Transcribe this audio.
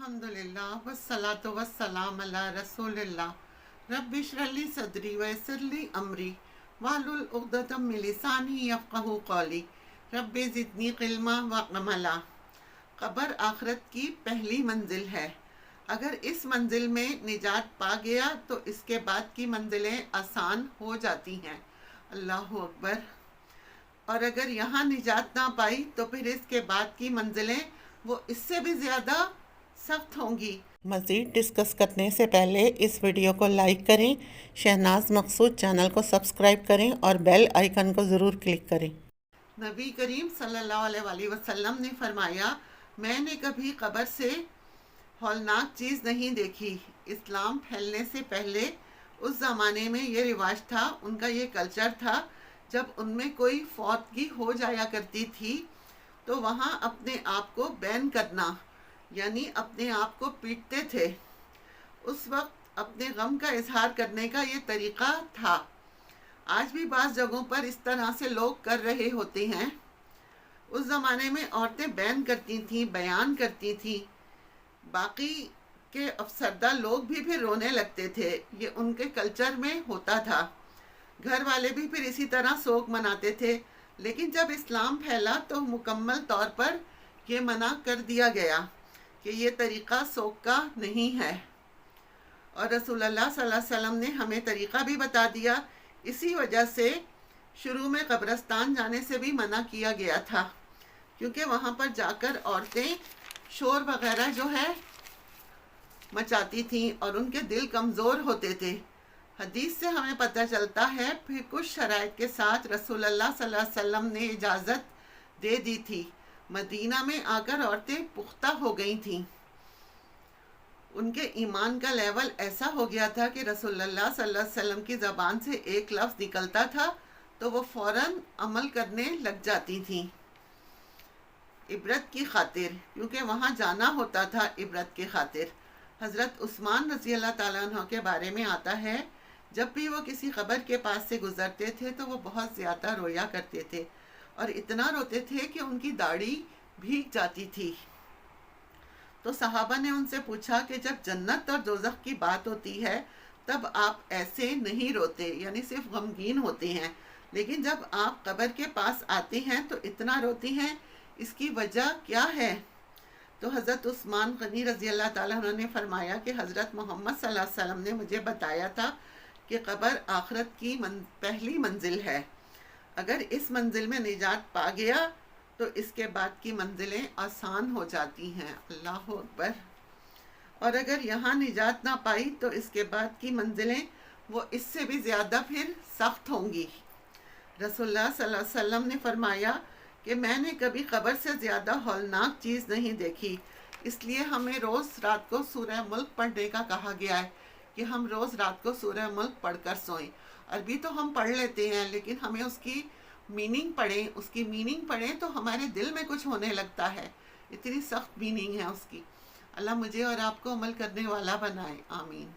अल्हम्दुलिल्लाह वस्सलातु वस्सलाम अला रसूलिल्लाह रब्बि इश्रह ली सदरी वयस्सिर ली अमरी वाहलुल उक़दतम मिन लिसानी यफ़क़हू क़ौली रब्बि ज़िदनी इल्मा व अमला। क़ब्र आखिरत की पहली मंजिल है। अगर इस मंजिल में निजात पा गया तो इसके बाद की मंजिलें आसान हो जाती हैं। अल्लाहु अकबर। और अगर यहाँ निजात ना पाई तो फिर इसके बाद की मंजिलें वो इससे भी ज़्यादा सख्त होंगी। मज़ीद डिस्कस करने से पहले इस वीडियो को लाइक करें, शहनाज मकसूद चैनल को सब्सक्राइब करें और बेल आइकन को ज़रूर क्लिक करें। नबी करीम सल्लल्लाहु अलैहि वसल्लम ने फरमाया, मैंने कभी कब्र से हौलनाक चीज़ नहीं देखी। इस्लाम फैलने से पहले उस ज़माने में ये रिवाज था, उनका ये कल्चर था, जब उनमें कोई फौतगी हो जाया करती थी तो वहाँ अपने आप को बैन करना, यानी अपने आप को पीटते थे। उस वक्त अपने गम का इजहार करने का ये तरीक़ा था। आज भी बाज़ जगहों पर इस तरह से लोग कर रहे होते हैं। उस ज़माने में औरतें बैन करती थीं, बयान करती थीं। बाकी के अफसरदा लोग भी फिर रोने लगते थे। ये उनके कल्चर में होता था। घर वाले भी फिर इसी तरह शोक मनाते थे। लेकिन जब इस्लाम फैला तो मुकम्मल तौर पर ये मना कर दिया गया कि ये तरीक़ा शोक का नहीं है। और रसूलुल्लाह सल्लल्लाहु अलैहि वसल्लम ने हमें तरीक़ा भी बता दिया। इसी वजह से शुरू में कब्रिस्तान जाने से भी मना किया गया था, क्योंकि वहाँ पर जाकर औरतें शोर वगैरह जो है मचाती थीं और उनके दिल कमज़ोर होते थे। हदीस से हमें पता चलता है फिर कुछ शराइत के साथ रसूलुल्लाह सल्लल्लाहु अलैहि वसल्लम ने इजाज़त दे दी थी। मदीना में आकर औरतें पुख्ता हो गई थीं। उनके ईमान का लेवल ऐसा हो गया था कि रसूलुल्लाह सल्लल्लाहु अलैहि वसल्लम की ज़बान से एक लफ्ज़ निकलता था तो वो फ़ौरन अमल करने लग जाती थीं, इबरत की खातिर, क्योंकि वहाँ जाना होता था इबरत की खातिर। हज़रत उस्मान रज़ी अल्लाह ताला अन्हु के बारे में आता है, जब भी वो किसी क़ब्र के पास से गुज़रते थे तो वो बहुत ज़्यादा रोया करते थे और इतना रोते थे कि उनकी दाढ़ी भीग जाती थी। तो सहाबा ने उनसे पूछा कि जब जन्नत और दोज़ख की बात होती है तब आप ऐसे नहीं रोते, यानी सिर्फ गमगीन होते हैं, लेकिन जब आप कब्र के पास आते हैं तो इतना रोती हैं, इसकी वजह क्या है? तो हज़रत उस्मान गनी रज़ी अल्लाह ताला अन्हु ने फरमाया कि हज़रत मोहम्मद सल्लल्लाहु अलैहि वसल्लम ने मुझे बताया था कि कब्र आखिरत की पहली मंजिल है। अगर इस मंजिल में निजात पा गया तो इसके बाद की मंजिलें आसान हो जाती हैं। अल्लाहु अकबर। और अगर यहाँ निजात ना पाई तो इसके बाद की मंजिलें वो इससे भी ज़्यादा फिर सख्त होंगी। रसूलुल्लाह सल्लल्लाहु अलैहि वसल्लम ने फरमाया कि मैंने कभी कब्र से ज़्यादा हौलनाक चीज़ नहीं देखी। इसलिए हमें रोज़ रात को सूरह मुल्क पढ़ने का कहा गया है कि हम रोज़ रात को सूरह मुल्क पढ़कर सोएं। अरबी तो हम पढ़ लेते हैं, लेकिन हमें उसकी मीनिंग पढ़ें तो हमारे दिल में कुछ होने लगता है। इतनी सख्त मीनिंग है उसकी। अल्लाह मुझे और आपको अमल करने वाला बनाए। आमीन।